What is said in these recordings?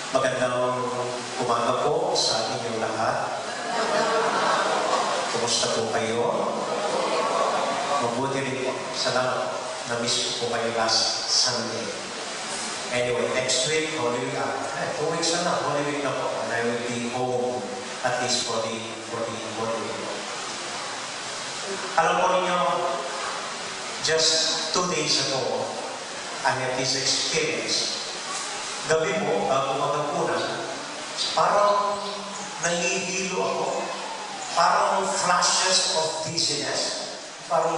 Magandang umaga po sa inyong lahat. Kumusta po kayo? Mabuti rin po. Salamat. Na-miss ko po kayo last Sunday. Anyway, next week, Holy Week. 2 weeks na, Holy Week na po. And I will be home at least for the Holy Week. Alam po ninyo, just 2 days ago, I had this experience. Gabi mo, bago maghapunan, parang nahihilo ako. Parang flashes of dizziness. Parang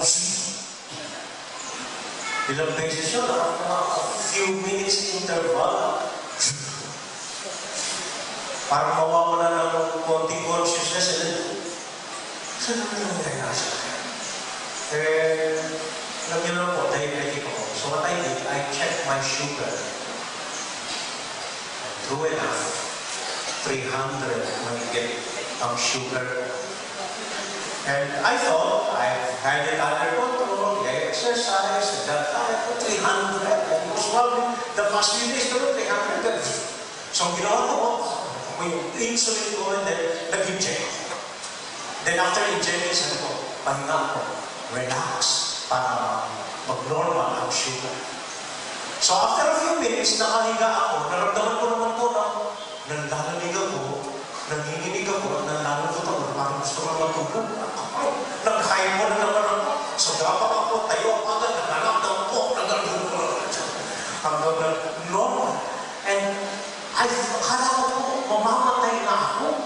ilang beses yun, a few minutes interval. Parang mawawala ng konting consciousness. Saan naman yung nangyayari sa akin? Alam niyo lang po, diabetic ako. So what I did, I checked my sugar. True enough, 300 manigit ang sugar. And I thought I had it under control, I exercise, that I put 300. And it was probably the past few days, 300. So ginawa ko, yung insulin ko, and then nag-inject. Then after injecting, sabi ko, pahinga ko, relax, para mag-normal ang sugar. So after a few minutes, nakahiga ako, naramdaman ko naman po na nanlalamig ako, nanginginig ako, nanlalambot ako, parang gusto ko matulog. Nag-hypo na naman ako. So dapat ako, tayo ako agad, naglalakdaw ko, naglalambot ko. Hanggang normal. And akala ko po, mamamatay na ako.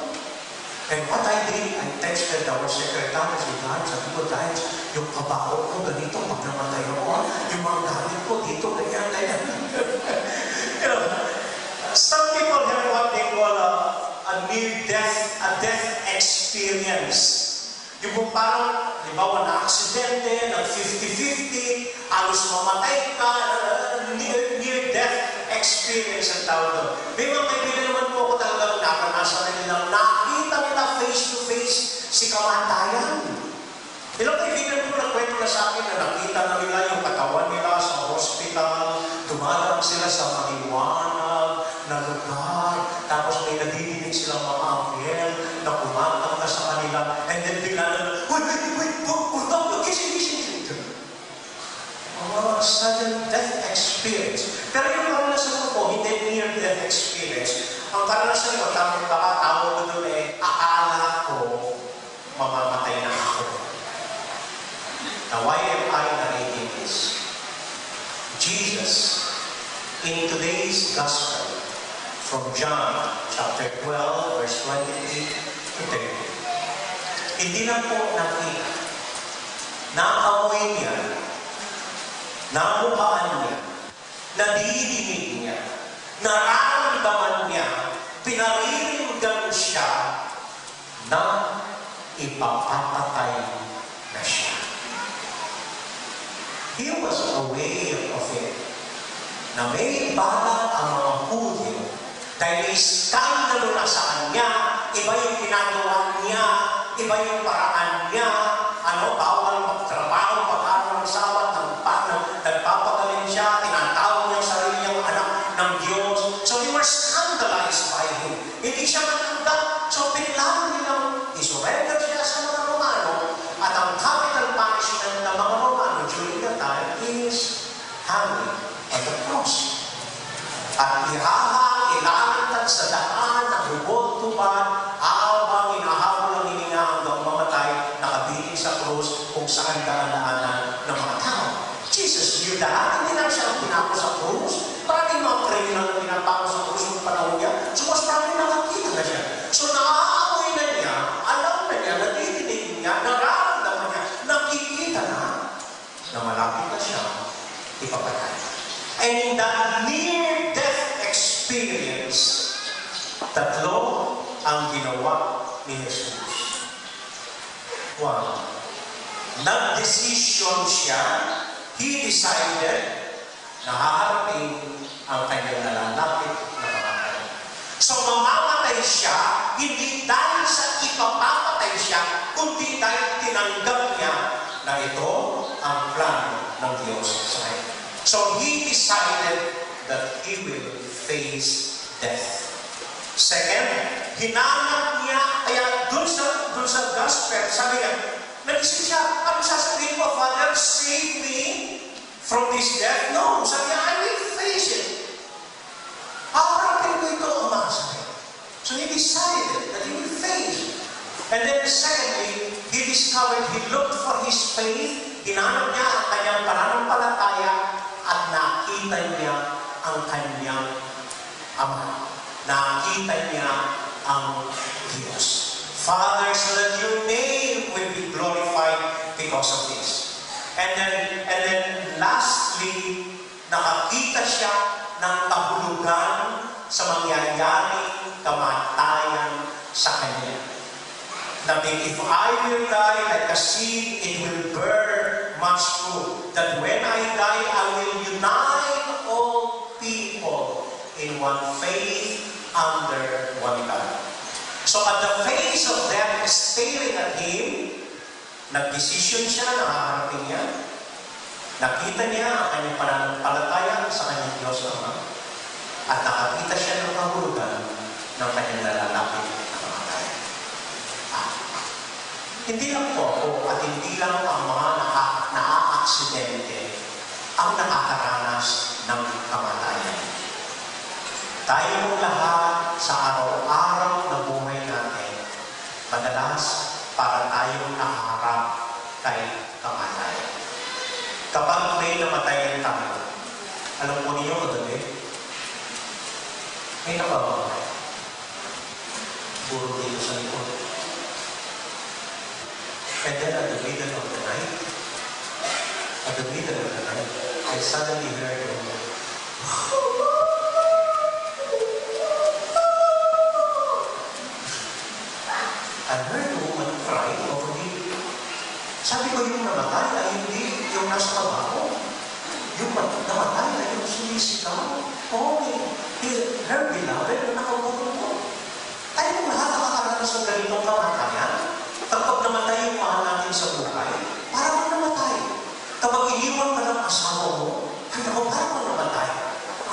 And what I did, I texted our secretary, sabi ko, dahil yung kabaho ko ganito, pag namatay ako, yung mga gamit ko dito, ganyan. You know, some people have what they call a near-death, a death experience. Yung parang, halimbawa, na-aksidente, nag-50-50, halos mamatay ka, near-death experience ang tawag doon. May mga kaibigan naman po ako talagang nakanasan na nilang nakita nila face-to-face si kamatayan. Ilang kaibigan ko nagkwento na sa akin na nakita na nila yung katawan nila sa hospital, dumadaan sila sa maliwanag na lugar, tapos may nadidinig silang mga anghel na kumakanta sa kanila, and then bigla na, wait, gising. Sudden death experience. Pero yung karanasan ko, hindi near-death experience. Ang karanasan ko, tawag ko doon akala ko, mamamatay na ako. Now, why am I narrating this? Jesus, in today's Gospel, from John chapter 12, verse 28 to 30, hindi na po nakita, naamoy niya, namuhaan niya, nadidinig niya, nararamdaman niya, pinariringgan siya na ipapapatay na siya. He was aware of it, na may balak ang mga Hudyo dahil may skandalo na sa kanya, iba yung ginagawa niya, iba yung paraan niya, bawal magtrabaho, pag-aral ng sabat, nagpapagaling siya, tinatawag niya ang sarili niyang anak ng Diyos. So they were scandalized by him. Hindi siya matanggap. So biglang nilang isurrender siya sa mga Romano, at ang capital punishment ng mga Romano during that time is hanging on the cross. At ilalantad sa daan ng lubod-tubad habang inahabol ang hininga hanggang mamatay, nakabiling sa cross kung saan daan-daanan ng mga tao. Jesus knew that. Hindi lang siya ang pinako sa krus. Maraming mga criminal na pinapako sa krus ng panahon niya. So mas maraming nakakita na siya. So naaamoy na niya, alam na niya, nadidinig niya, nararamdaman niya, nakikita na malapit na siya ipapatay. And in that near-death experience, tatlo ang ginawa ni Jesus. One, nag-decision siya. He decided na haharapin ang kanyang nalalapit na pamamatay. So mamamatay siya, hindi dahil sa ipapapatay siya, kundi dahil tinanggap niya na ito ang plano ng Diyos sa kanya. So he decided that he will face death. Second, hinanap niya, kaya dun sa gospel, sabi niya, nag-isip siya, ano sasabihin ko, Father, save me from this death? No, sabi niya, I will face it. Haharapin ko ito, Ama, sabi niya. So he decided that he will face it. And then secondly, he discovered, he looked for his faith, hinanap niya ang kanyang pananampalataya, at nakita niya ang kanyang Ama. Nakita niya ang Diyos. Father, so that your name will be glorified because of this. And then lastly, nakakita siya ng kahulugan sa mangyayaring kamatayan sa kanya. That if I will die like a seed, it will bear much fruit. That when I die, I will unite all people in one faith under one God. So at the face of death staring at him, nag-decision siya, nakaharapin niya. Nakita niya ang kanyang pananampalataya sa kanyang Diyos Ama. At nakakita siya ng kahulugan ng kanyang nalalapit na kamatayan. Hindi lang po ako at hindi lang ang mga naa-aksidente ang nakakaranas ng kamatayan. Tayong lahat sa araw-araw na buhay natin, madalas para tayong nakaharap kay kamatayan. Kapag may namatayan tayo, alam po niyo kagabi, may nakababatay. Puro dito sa likod. And then at the middle of the night, I suddenly heard a I heard a woman cry over me. Sabi ko, yung namatay ay hindi yung nasa trabaho. Yung namatay ay yung sumisigaw. Her beloved na nakabulong ko. Tayo mo lahat nakakaranas ng ganitong kamatayan. Kapag namatay yung mahal natin sa buhay, parang namatay. Kapag iniwan ka ng asawa mo, ay ako, parang namatay.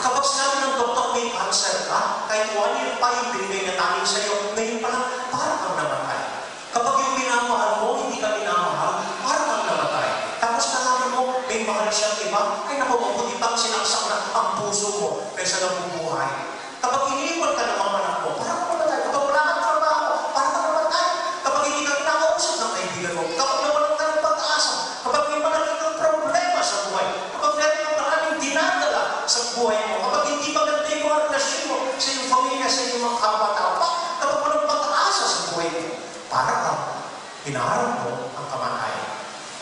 Kapag sinabi ng doktor may cancer ka, kahit 1 year pa yung binigay na tanin sa'yo, ngayon pa lang, parang kang namatay. Kapag yung minamahal mo, hindi ka minamahal, parang kang namatay. Tapos nalaman mo, may mahal siyang iba, ay naku, mabuti pang sinaksak na ang puso mo kaysa nabubuhay. Kapag iniwan ka ng mga anak mo, parang kang namatay. Kapag wala kang trabaho, parang kang namatay. Kapag hindi ka nakausap ng kaibigan mo, kapag nawalan ka ng pag-asa, kapag may malaking kang problema sa buhay, kapag meron kang maraming dinadala sa buhay mo, kapag hindi maganda yung mga relasyon mo sa iyong pamilya, sa iyong mga kapwa-tao, kapag walang pag-asa sa buhay mo, para kang hinaharap mo ang kamatayan.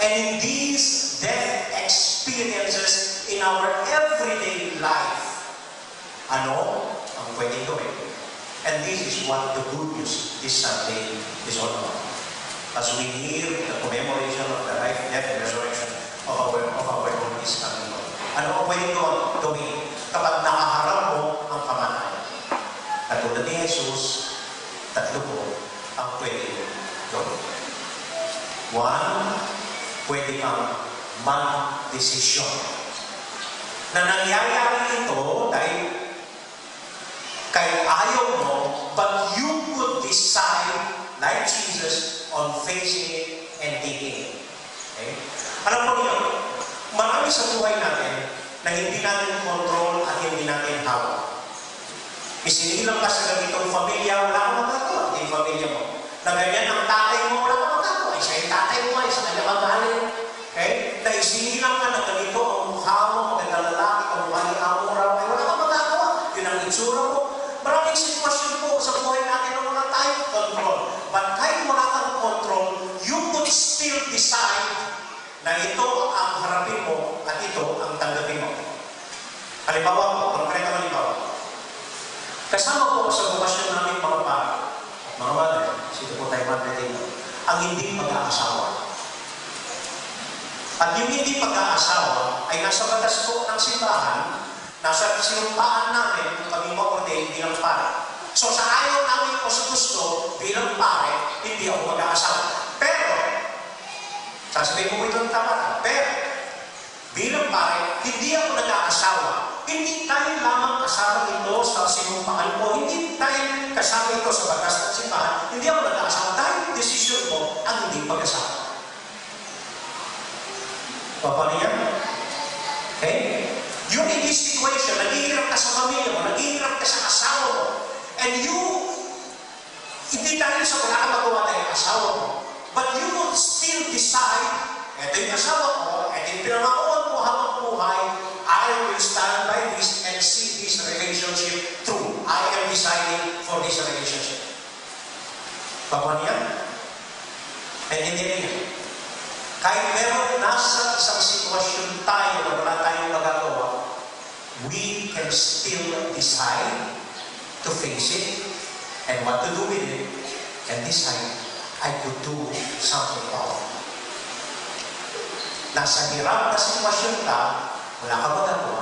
And in these death experiences in our everyday life, ano ang pwedeng gawin? And this is what the good news this Sunday is all about. As we hear the commemoration of the life, death, and resurrection of our Lord is coming. Ano ang pwedeng gawin kapag nakaharap mo ang kamatayan? Katulad ni Jesus, tatlo po ang pwedeng gawin. One, pwede kang mag-desisyon. Na nangyayari ito dahil kay ayaw mo, but you could decide, like Jesus, on facing it and taking it. Okay? Alam po niyo, marami sa buhay natin na hindi natin control at hindi natin hawak. Isinilang ka sa ganitong pamilya, wala kang magagawa, hindi yung pamilya mo. Na ganyan ang tatay mo, wala kang magagawa. Isa yung tatay mo, isa kanya magaling. Okay? Na isinilang ka na ganito ang mukha mo, magandang lalaki, ang mukha ni Amora, ay wala kang magagawa. Yun ang itsura mo. Maraming sitwasyon po sa buhay natin na wala tayong control. But kahit wala kang control, you could still decide na ito ang harapin mo at ito ang tanggapin mo. Halimbawa po, konkretong halimbawa. Kasama po sa bukasyon namin mga pare, mga mother, sito po tayo dito, ang hindi pag-aasawa. At yung hindi pag-aasawa ay nasa batas po ng simbahan, nasa sinumpaan namin kung kami ma-ordain bilang pare. So sa ayaw namin o sa gusto bilang pare, hindi ako mag-aasawa. Pero, sasabihin mo ito ng tama, pero bilang pare, hindi ako nag-aasawa. Hindi tayo lamang kasama ito sa sinumpaan ko. Hindi tayo kasama ito sa batas ng simbahan, hindi ako nag-aasawa dahil desisyon ko ang hindi pag-asawa. Paano yan? Okay? Yung in this situation, naghihirap ka sa pamilya mo, naghihirap ka sa asawa mo, and you, hindi dahil sa wala kang magawa dahil asawa mo, but you would still decide, eto yung asawa ko, eto yung pinamakuan ko habang buhay, I will stand by this and see this relationship through. I am deciding for this relationship. Paano yan? And hindi rin yan. Kahit meron nasa isang sitwasyon tayo na wala tayong magagawa, we can still decide to face it and what to do with it and decide I could do something about it. Nasa hirap na sitwasyon ka, wala ka magagawa,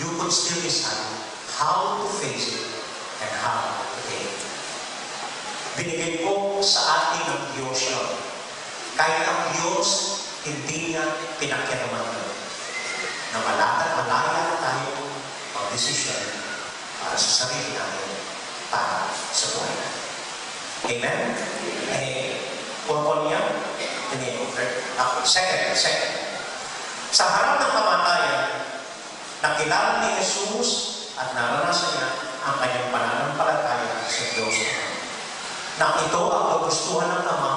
you could still decide how to face it and how to take it. Binigay po sa atin ng Diyos yun. Kahit ang Diyos, hindi niya pinakiraman yun. Na malaya tayo mag-desisyon para sa sarili natin, para sa buhay natin. Amen? Pumpon niya? Second. Sa harap ng kamatayan, nakilala ni Jesus at naranasan niya ang kanyang pananampalataya sa Diyos. Na ito ang kagustuhan ng Ama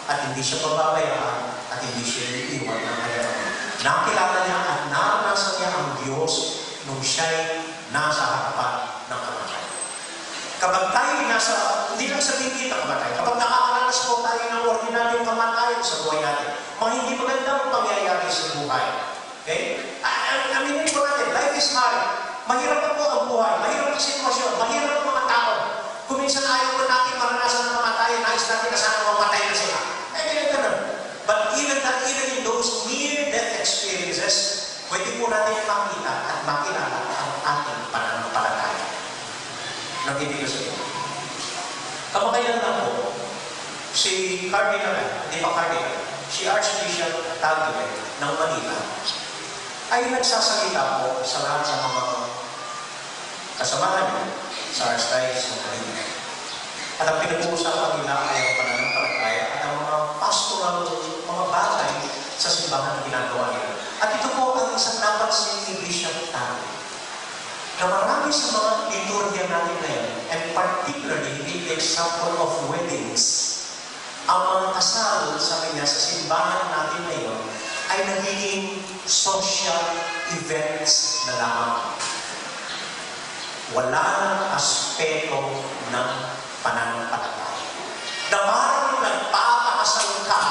at hindi siya pababayaan at hindi siya iiwan ng kanyang Ama. Nakilala niya at naranasan niya ang Diyos nung siya'y nasa harapan ng kamatayan. Kapag tayo nasa, hindi lang sa tingin ng kamatayan, kapag nakakaranas po tayo ng ordinaryong kamatayan sa buhay natin, mga hindi magandang pangyayari sa buhay. Okay? Aminin po natin, life is hard. Mahirap po ang buhay, mahirap ang sitwasyon, mahirap ang mga tao. Kung minsan ayaw po natin maranasan ng kamatayan, nais natin na sana mamatay na sila. Ganun. But even in those near-death experiences, pwede po natin makita at makilala ang ating pananampalataya. Nag-ibig ko sa iyo. Kamakailan lang po, si Archbishop Taguig ng Manila ay nagsasalita po sa lahat ng mga kasamahan niya sa Archdiocese ng Manila. At ang pinag-uusapan nila ay ang pananampalataya at ang mga pastoral, mga bagay sa simbahan na ginagawa nila. At ito po ang isang napansin ni Bishop Taguig. Na marami sa mga liturgia natin ngayon, and particularly in the example of weddings, ang mga kasal, sabi niya, sa simbahan natin ngayon, ay nagiging social events na lamang. Wala nang aspeto ng pananampalataya. Na parang nagpapakasal ka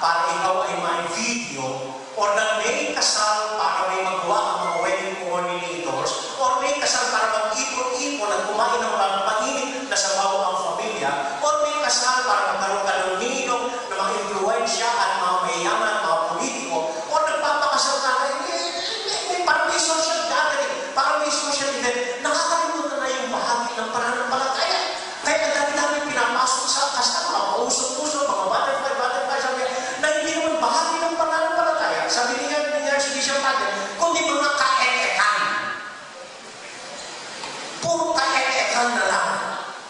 para ikaw ay may video, o na may kasal para may magawa ang mga wedding coordinators, o may kasal para mag-ipon-ipon at kumain ng mga panginig na sa bawa ang pamilya, o may kasal para magkaroon ka ng ninong na mga influensya at mga mayayaman, mga politiko, o nagpapakasal ka na parang may social gathering, parang may social event, nakakalimutan na yung bahagi ng pananampalataya. Kaya ang dami-dami pinapasok sa kasal, mga pausok-usok, mga butterfly, sabi na hindi naman bahagi ng pananampalataya. Sabi niya Archbishop natin, kundi mga kaek-ekan. Puro kaek-ekan na lang.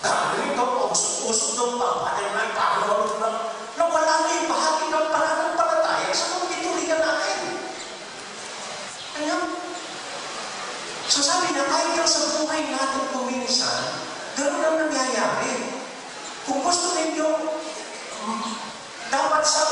Dahil ito, usok-usok ng butterfly, parang na wala na yung bahagi ng pananampalataya sa mga liturgia natin. Alam? So sabi na, kahit sa buhay natin kuminsan, ganoon ang nangyayari. Kung gusto ninyo, dapat sa